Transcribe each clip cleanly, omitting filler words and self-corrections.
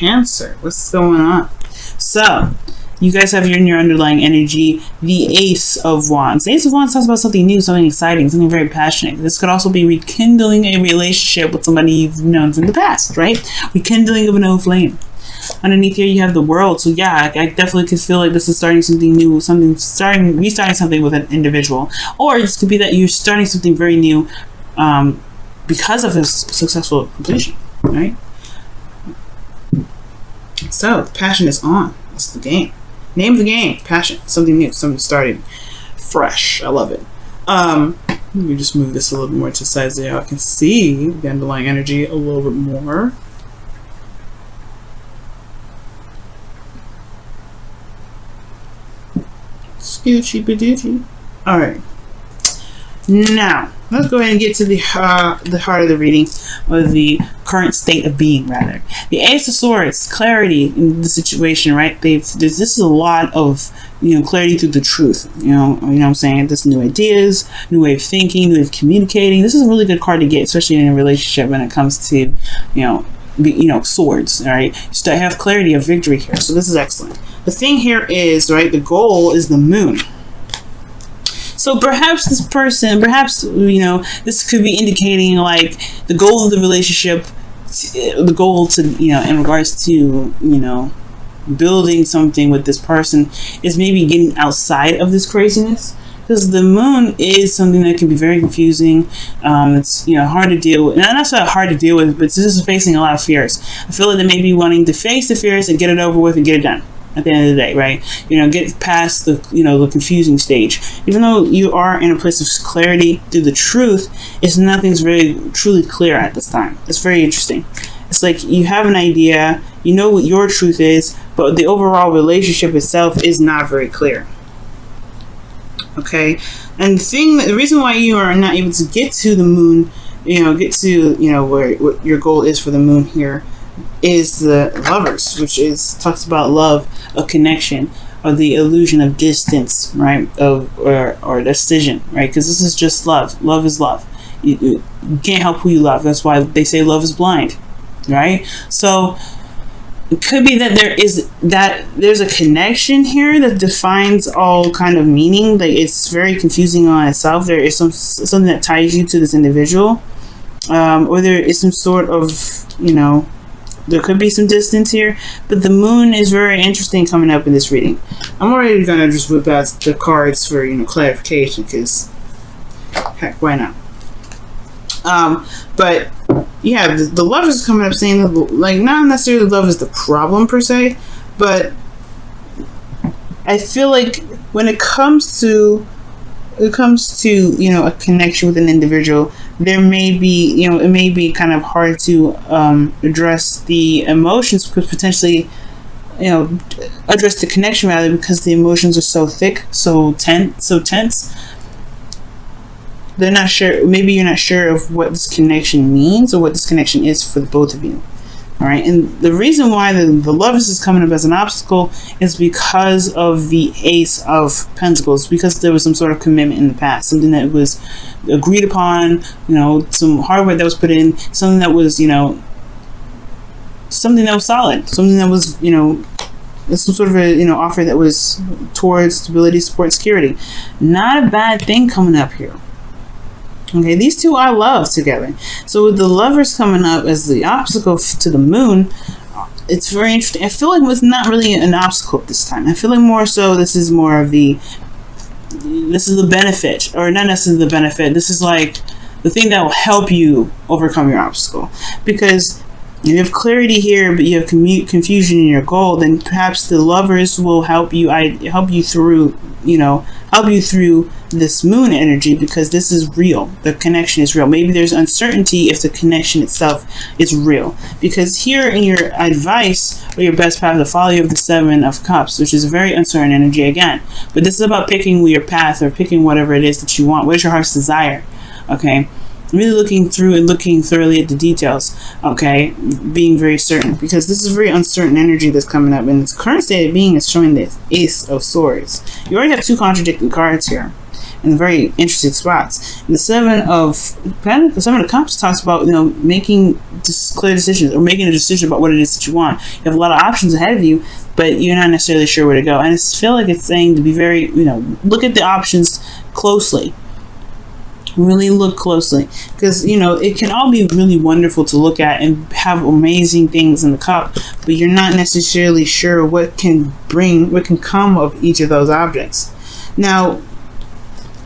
Cancer. What's going on? So, you guys have your underlying energy, the Ace of Wands. The Ace of Wands talks about something new, something exciting, something very passionate. This could also be rekindling a relationship with somebody you've known from the past, right? Rekindling of an old flame. Underneath here, you have the World. So yeah, I definitely could feel like this is starting something new, restarting something with an individual. Or this could be that you're starting something very new because of his successful completion, right? So, passion is on. That's the game. Name of the game, passion. Something new, something starting fresh. I love it. Let me just move this a little more to the side so y'all can see the underlying energy a little bit more. Scoochie badoochie. Alright. Now, let's go ahead and get to the heart of the reading, or the current state of being, rather. The Ace of Swords, clarity in the situation, right? This is a lot of, clarity through the truth. You know what I'm saying? There's new ideas, new way of thinking, new way of communicating. This is a really good card to get, especially in a relationship when it comes to, swords. All right, you start have clarity of victory here. So this is excellent. The thing here is, right, the goal is the Moon. So perhaps this person, this could be indicating like the goal of the relationship, the goal to, in regards to, building something with this person is maybe getting outside of this craziness. Because the Moon is something that can be very confusing. It's hard to deal with. Not so hard to deal with, but this is facing a lot of fears. I feel like they may be wanting to face the fears and get it over with and get it done. At the end of the day, right? Get past the the confusing stage. Even though you are in a place of clarity through the truth, nothing's very truly clear at this time. It's very interesting. It's like you have an idea, you know what your truth is, but the overall relationship itself is not very clear. Okay, and the reason why you are not able to get to the Moon, get to where what your goal is for the Moon here, is the Lovers, which talks about love, a connection, or the illusion of distance, right? Or decision, right? Because this is just love. Love is love. You can't help who you love. That's why they say love is blind, right? So it could be that there's a connection here that defines all kind of meaning. Like it's very confusing on itself. There is something that ties you to this individual, or there is some sort of there could be some distance here, but the Moon is very interesting coming up in this reading. I'm already gonna just whip out the cards for clarification, because heck, why not? But yeah, the Lovers is coming up saying that, like, not necessarily love is the problem per se, but I feel like when it comes to a connection with an individual, there may be it may be kind of hard to address the emotions, because potentially address the connection rather, because the emotions are so thick, so tense. They're not sure. Maybe you're not sure of what this connection means or what this connection is for the both of you. All right, and the reason why the Lovers is coming up as an obstacle is because of the Ace of Pentacles, because there was some sort of commitment in the past, something that was agreed upon, some hard work that was put in, something that was, something that was solid, something that was, some sort of a, offer that was towards stability, support, and security. Not a bad thing coming up here. Okay, these two I love together. So with the Lovers coming up as the obstacle to the Moon, it's very interesting. I feel like it's not really an obstacle this time. I feel like more so this is the benefit, or not necessarily the benefit. This is like the thing that will help you overcome your obstacle. Because you have clarity here, but you have confusion in your goal, then perhaps the Lovers will help you through this Moon energy, because this is real. The connection is real. Maybe there's uncertainty if the connection itself is real, because here in your advice, or your best path to follow, you have the Seven of Cups, which is a very uncertain energy again. But this is about picking your path, or picking whatever it is that you want. What is your heart's desire? Okay, really looking through and looking thoroughly at the details. Okay, being very certain, because this is very uncertain energy that's coming up, and this current state of being is showing this Ace of Swords. You already have two contradicting cards here. in very interesting spots. And the Seven of Pentacles, the Seven of Cups talks about, making just clear decisions, or making a decision about what it is that you want. You have a lot of options ahead of you, but you're not necessarily sure where to go. And I feel like it's saying to be very, look at the options closely. Really look closely, because it can all be really wonderful to look at and have amazing things in the cup, but you're not necessarily sure what can come of each of those objects. Now,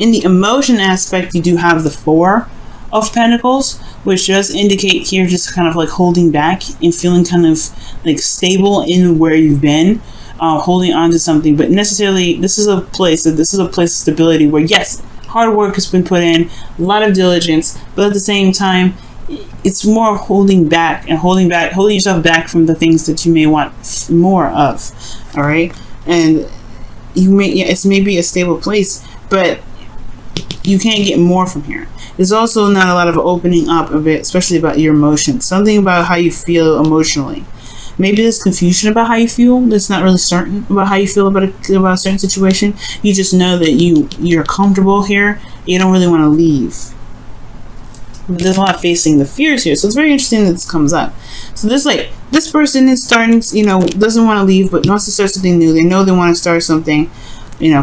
in the emotion aspect, you do have the Four of Pentacles, which does indicate here just kind of like holding back and feeling kind of like stable in where you've been, holding on to something. But necessarily, this is a place of stability where, yes, hard work has been put in, a lot of diligence, but at the same time, it's more of holding yourself back from the things that you may want more of. All right, and it's maybe a stable place, but you can't get more from here. There's also not a lot of opening up of it, especially about your emotions, something about how you feel emotionally. Maybe there's confusion about how you feel. That's not really certain about how you feel about a certain situation. You just know that you're comfortable here. You don't really want to leave. But there's a lot facing the fears here. So it's very interesting that this comes up. So this person is starting, doesn't want to leave, but wants to start something new. They know they want to start something,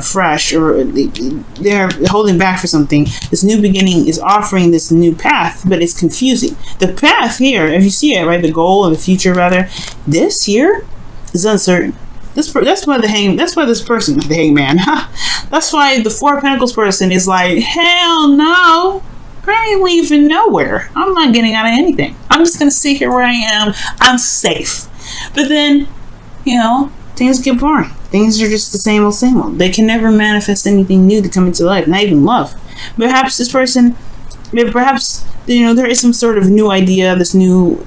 fresh, or they're holding back for something. This new beginning is offering this new path, but it's confusing. The path here, if you see it, right, the goal or the future rather, this here is uncertain. That's why this person, the hangman, that's why the Four of Pentacles person is like, hell no, I ain't leaving nowhere. I'm not getting out of anything. I'm just gonna sit here where I am. I'm safe. But then, things get boring. Things are just the same old. They can never manifest anything new to come into life, not even love. Perhaps this person, there is some sort of new idea, this new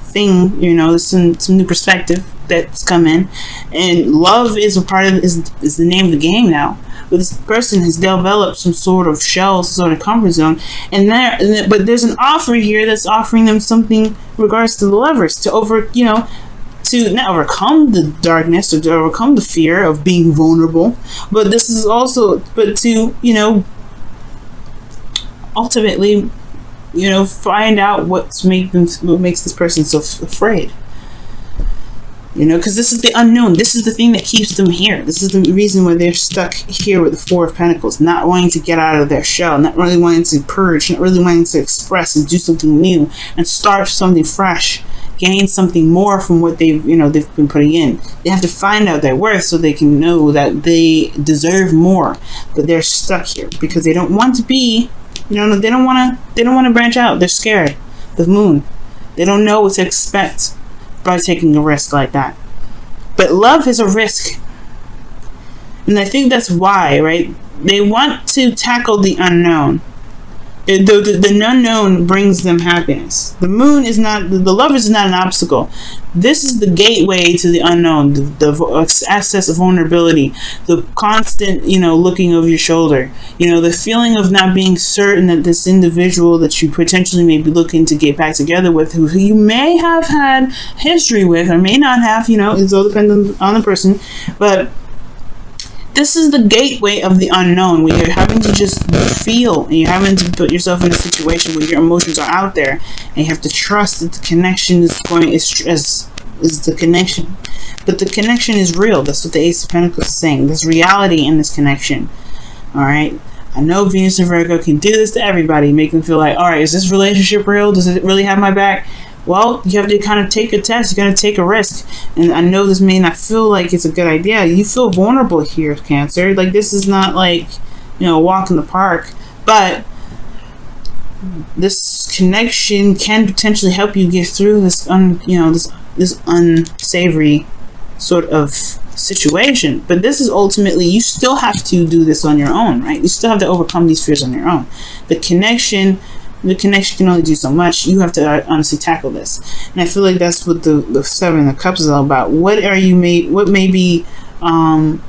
thing, there's some new perspective that's come in, and love is a part of is the name of the game now. But this person has developed some sort of shell, some sort of comfort zone, but there's an offer here that's offering them something in regards to the Lovers to not overcome the darkness or to overcome the fear of being vulnerable, but to ultimately find out what makes this person so afraid, because this is the unknown. This is the thing that keeps them here. This is the reason why they're stuck here with the Four of Pentacles, not wanting to get out of their shell, not really wanting to purge, not really wanting to express and do something new and start something fresh, gain something more from what they've been putting in. They have to find out their worth so they can know that they deserve more, but they're stuck here because they don't want to be, they don't want to branch out. They're scared. The Moon, they don't know what to expect by taking a risk like that. But love is a risk, and I think that's why, right? They want to tackle the unknown. The unknown brings them happiness. The Moon is not, the Lovers is not an obstacle. This is the gateway to the unknown, the access of vulnerability, the constant, looking over your shoulder, the feeling of not being certain that this individual that you potentially may be looking to get back together with, who you may have had history with or may not have, it's all dependent on the person, but this is the gateway of the unknown, where you're having to just feel, and you're having to put yourself in a situation where your emotions are out there, and you have to trust that the connection is the connection. But the connection is real. That's what the Ace of Pentacles is saying. There's reality in this connection. All right. I know Venus and Virgo can do this to everybody, make them feel like, all right, is this relationship real? Does it really have my back? Well, you have to kind of take a test. You're going to take a risk. And I know this may not feel like it's a good idea. You feel vulnerable here, Cancer. Like, this is not like, a walk in the park. But this connection can potentially help you get through this, this unsavory sort of situation. But this is ultimately, you still have to do this on your own, right? You still have to overcome these fears on your own. The connection can only do so much. You have to honestly tackle this, and I feel like that's what the Seven of Cups is all about. What may be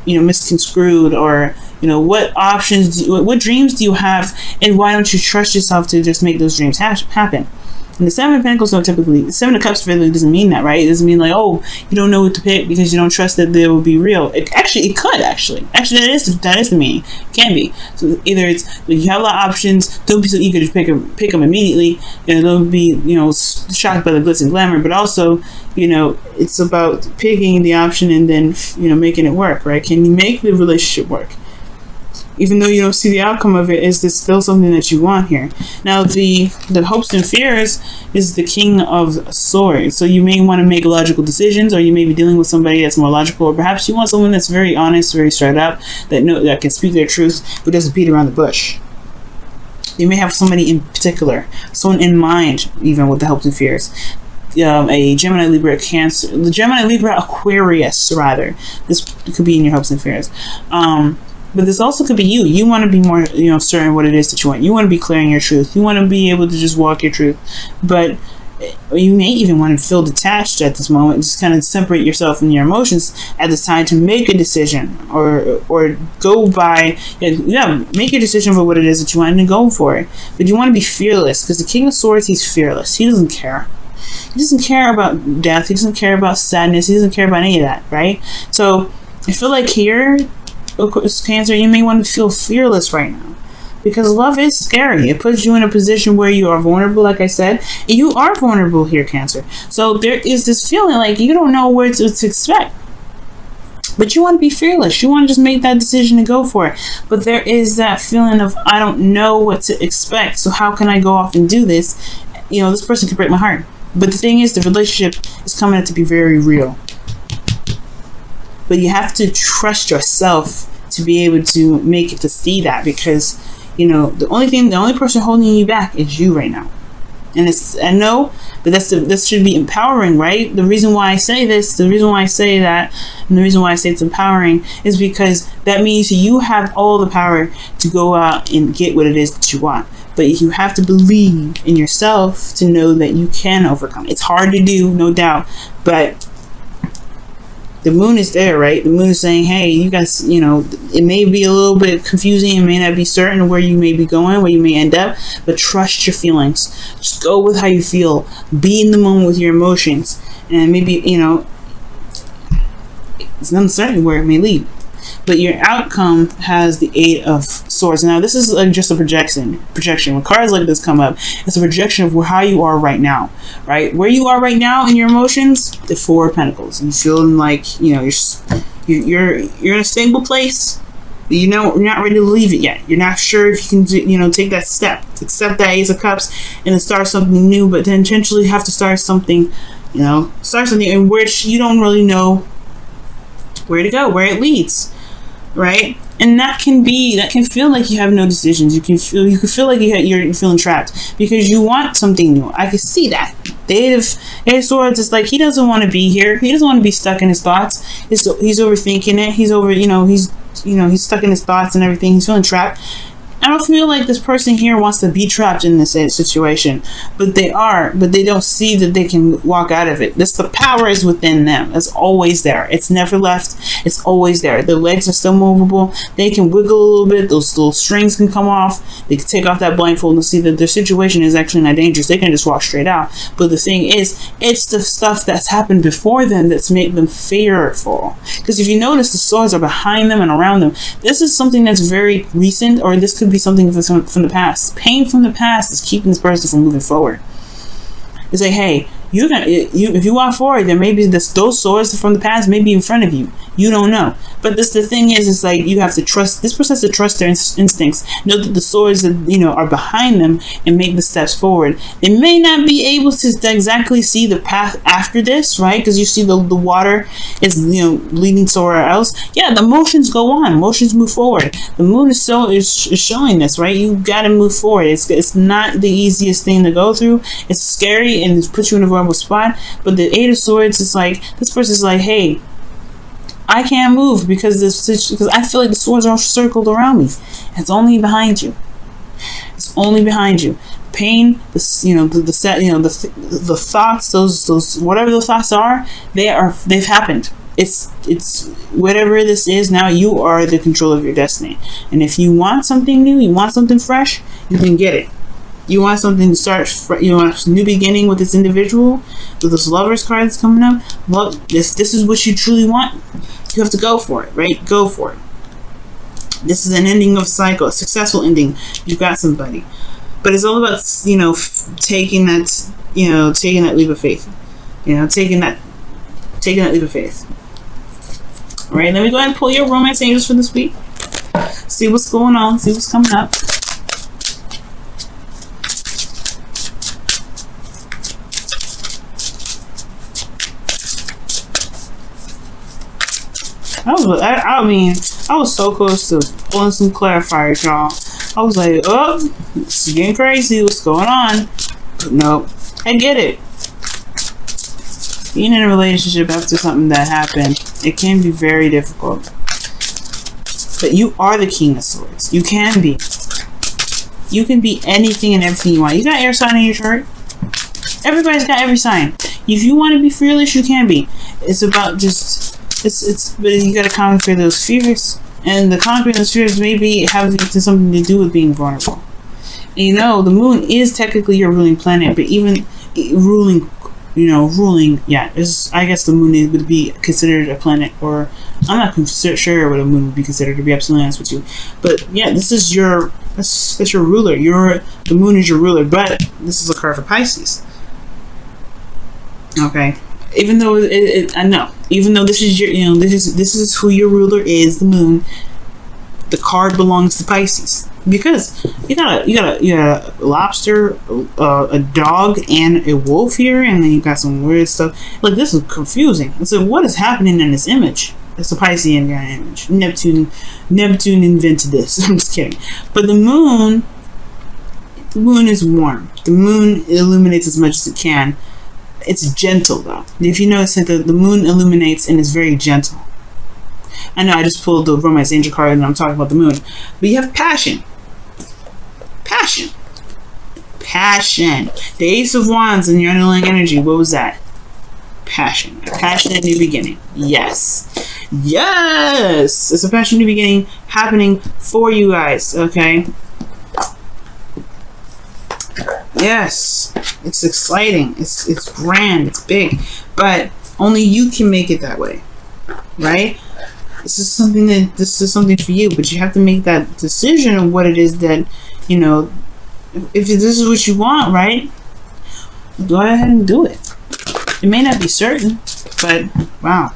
misconstrued, or what options what dreams do you have, and why don't you trust yourself to just make those dreams happen? And the Seven of Pentacles don't typically, the Seven of Cups really doesn't mean that, right? It doesn't mean like, oh, you don't know what to pick because you don't trust that they will be real. It could actually, that is the meaning. It can be. So either it's like you have a lot of options. Don't be so eager to pick them immediately. Don't be shocked by the glitz and glamour. But also, it's about picking the option and then making it work, right? Can you make the relationship work? Even though you don't see the outcome of it, is this still something that you want here? Now, the hopes and fears is the King of Swords. So you may want to make logical decisions, or you may be dealing with somebody that's more logical, or perhaps you want someone that's very honest, very straight up, that can speak their truth, but doesn't beat around the bush. You may have somebody in particular, someone in mind, even with the hopes and fears. A Gemini, Libra, Cancer, the Gemini, Libra, Aquarius, rather. This could be in your hopes and fears. But this also could be you. You want to be more, certain what it is that you want. You want to be clear in your truth. You want to be able to just walk your truth. But you may even want to feel detached at this moment. Just kind of separate yourself and your emotions at this time to make a decision, or go by, make your decision for what it is that you want and go for it. But you want to be fearless, because the King of Swords, he's fearless. He doesn't care. He doesn't care about death. He doesn't care about sadness. He doesn't care about any of that, right? So I feel like here, of course, Cancer, you may want to feel fearless right now, because love is scary. It puts you in a position where you are vulnerable, like I said. You are vulnerable here, Cancer. So there is this feeling like you don't know what to expect. But you want to be fearless. You want to just make that decision and go for it. But there is that feeling of, I don't know what to expect, so how can I go off and do this? This person could break my heart. But the thing is, the relationship is coming out to be very real. But you have to trust yourself to be able to make it to see that, because the only person holding you back is you right now. And I know, but this should be empowering, right? The reason why I say this, the reason why I say that, and the reason why I say it's empowering is because that means you have all the power to go out and get what it is that you want. But you have to believe in yourself to know that you can overcome. It's hard to do, no doubt, but the moon is there, right? The moon is saying, hey, you guys, it may be a little bit confusing. It may not be certain where you may be going, where you may end up, but trust your feelings. Just go with how you feel. Be in the moment with your emotions. And maybe, it's uncertain where it may lead. But your outcome has the Eight of Swords. Now, this is just a projection. When cards like this come up, it's a projection of how you are right now, right? Where you are right now in your emotions, the Four of Pentacles. You feeling like, you're in a stable place, but you're not ready to leave it yet. You're not sure if you can, take that step, accept that Ace of Cups, and then start something new, but then potentially have to start something in which you don't really know where to go, where it leads. Right? And that can feel like you have no decisions. You can feel like you're feeling trapped because you want something new. I can see that. The Eight of Swords is like, he doesn't want to be here. He doesn't want to be stuck in his thoughts. He's overthinking it. He's stuck in his thoughts and everything. He's feeling trapped. I don't feel like this person here wants to be trapped in this situation, but they don't see that they can walk out of it. The power is within them. It's always there. It's never left. It's always there. Their legs are still movable. They can wiggle a little bit. Those little strings can come off. They can take off that blindfold and see that their situation is actually not dangerous. They can just walk straight out. But the thing is, it's the stuff that's happened before them that's made them fearful. Because if you notice, the swords are behind them and around them. This is something that's very recent, or this could be something from the past. Pain from the past is keeping this person from moving forward. It's like, hey, if you walk forward, there may be those swords from the past may be in front of you. You don't know. But the thing is, it's like you have to trust. This person has to trust their instincts. Know that the swords that are behind them and make the steps forward. They may not be able to exactly see the path after this, right? Because you see the water is leading somewhere else. Yeah, the motions go on. Motions move forward. The moon is showing this, right? You got to move forward. It's not the easiest thing to go through. It's scary and it puts you in a vulnerable spot. But the Eight of Swords is like, this person's like, hey, I can't move because I feel like the swords are all circled around me. It's only behind you. It's only behind you. Pain, the thoughts, those whatever those thoughts are, they've happened. It's whatever this is now. You are the control of your destiny. And if you want something new, you want something fresh, you can get it. You want something to start. You want a new beginning with this individual, with this Lovers card that's coming up. Well, this is what you truly want. You have to go for it, right? Go for it. This is an ending of a cycle, a successful ending. You've got somebody, but it's all about taking that leap of faith. Taking that leap of faith. All right, let me go ahead and pull your romance angels for this week. See what's going on. See what's coming up. I was so close to pulling some clarifiers, y'all. I was like, oh, it's getting crazy. What's going on? But nope. I get it. Being in a relationship after something that happened, it can be very difficult. But you are the King of Swords. You can be. You can be anything and everything you want. You got air sign in your chart. Everybody's got every sign. If you want to be fearless, you can be. It's about just... but you gotta conquer those fears, and the conquering those fears maybe having something to do with being vulnerable. And the moon is technically your ruling planet, but even ruling, yeah, I guess the moon would be considered a planet, or I'm not sure what a moon would be considered, to be absolutely honest with you. But yeah, this is that's your ruler. The moon is your ruler, but this is a card for Pisces. Okay. Even though I know, even though this is your, this is who your ruler is, the moon. The card belongs to Pisces because you got a lobster, a dog, and a wolf here, and then you got some weird stuff. Like, this is confusing. So what is happening in this image? It's a Piscean guy image. Neptune invented this. I'm just kidding. But the moon is warm. The moon illuminates as much as it can. It's gentle, though. If you notice that the moon illuminates and is very gentle. I know I just pulled the Romance Angel card and I'm talking about the moon. But you have passion. Passion. Passion. The Ace of Wands in your underlying energy. What was that? Passion. A passionate new beginning. Yes. Yes! It's a passionate new beginning happening for you guys, okay? Yes. It's exciting. It's grand. It's big. But only you can make it that way. Right? This is something for you, but you have to make that decision of what it is that, if this is what you want, right? Go ahead and do it. It may not be certain, but wow.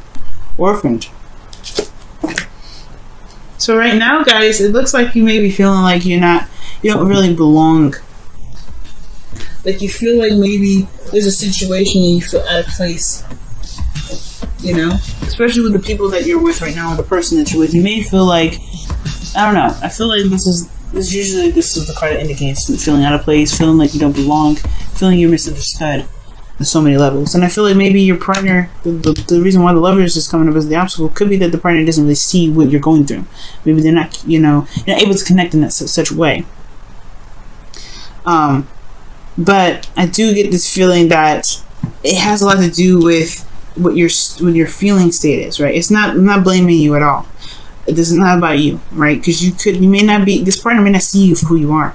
Orphaned. So right now, guys, it looks like you may be feeling like you don't really belong. Like, you feel like maybe there's a situation and you feel out of place. Especially with the people that you're with right now, or the person that you're with. You may feel like, I don't know. I feel like this is the card that indicates feeling out of place, feeling like you don't belong, feeling you're misunderstood on so many levels. And I feel like maybe your partner, the reason why the Lovers is coming up as the obstacle could be that the partner doesn't really see what you're going through. Maybe they're not, you're not able to connect in such a way. But I do get this feeling that it has a lot to do with what your feeling state is, right? I'm not blaming you at all. This is not about you, right? Because this partner may not see you for who you are,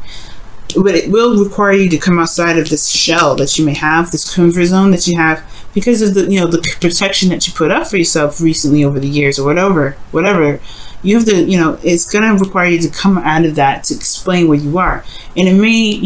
but it will require you to come outside of this shell that you may have, this comfort zone that you have, because of the protection that you put up for yourself recently over the years, or whatever. You have to, it's going to require you to come out of that to explain where you are. And it may,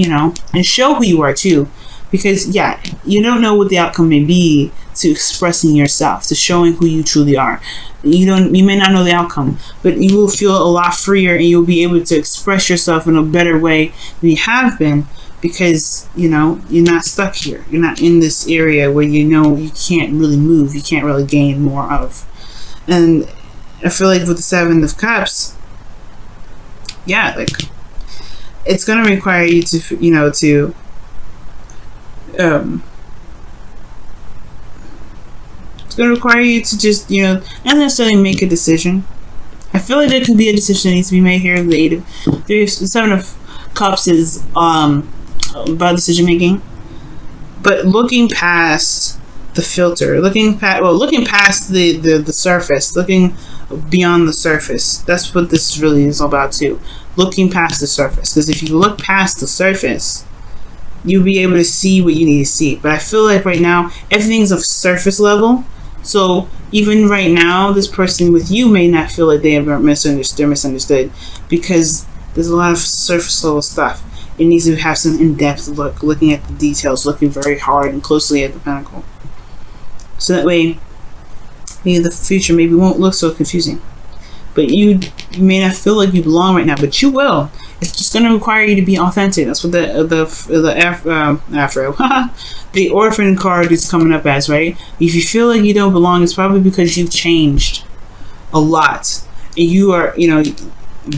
and show who you are too. Because, yeah, you don't know what the outcome may be to expressing yourself, to showing who you truly are. You may not know the outcome, but you will feel a lot freer and you'll be able to express yourself in a better way than you have been, because, you're not stuck here. You're not in this area where you can't really move, you can't really gain more of. And I feel like with the Seven of Cups, yeah, like, it's going to require you to, it's going to require you to just, not necessarily make a decision. I feel like there could be a decision that needs to be made here. The Seven of Cups is about decision making, but looking past the filter, looking past the surface, looking beyond the surface. That's what this really is all about too. Looking past the surface, because if you look past the surface, you'll be able to see what you need to see. But I feel like right now everything's of surface level. So even right now, this person with you may not feel like they are misunderstood because there's a lot of surface level stuff. It needs to have some in-depth look, looking at the details, looking very hard and closely at the pentacle. So that way, maybe the future maybe won't look so confusing. But you may not feel like you belong right now, but you will. It's just going to require you to be authentic. That's what the orphan card is coming up as, right? If you feel like you don't belong, it's probably because you've changed a lot. And you are,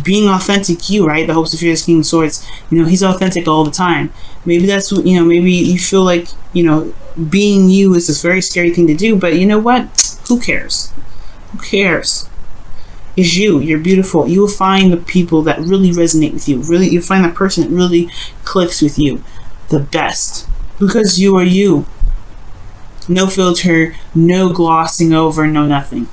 being authentic, right? The hopes of fears, King of Swords, he's authentic all the time. Maybe that's what, maybe you feel like, being you is this very scary thing to do, but you know what? Who cares? Who cares? It's you. You're beautiful. You will find the people that really resonate with you. You'll find that person that really clicks with you the best. Because you are you. No filter, no glossing over, no nothing.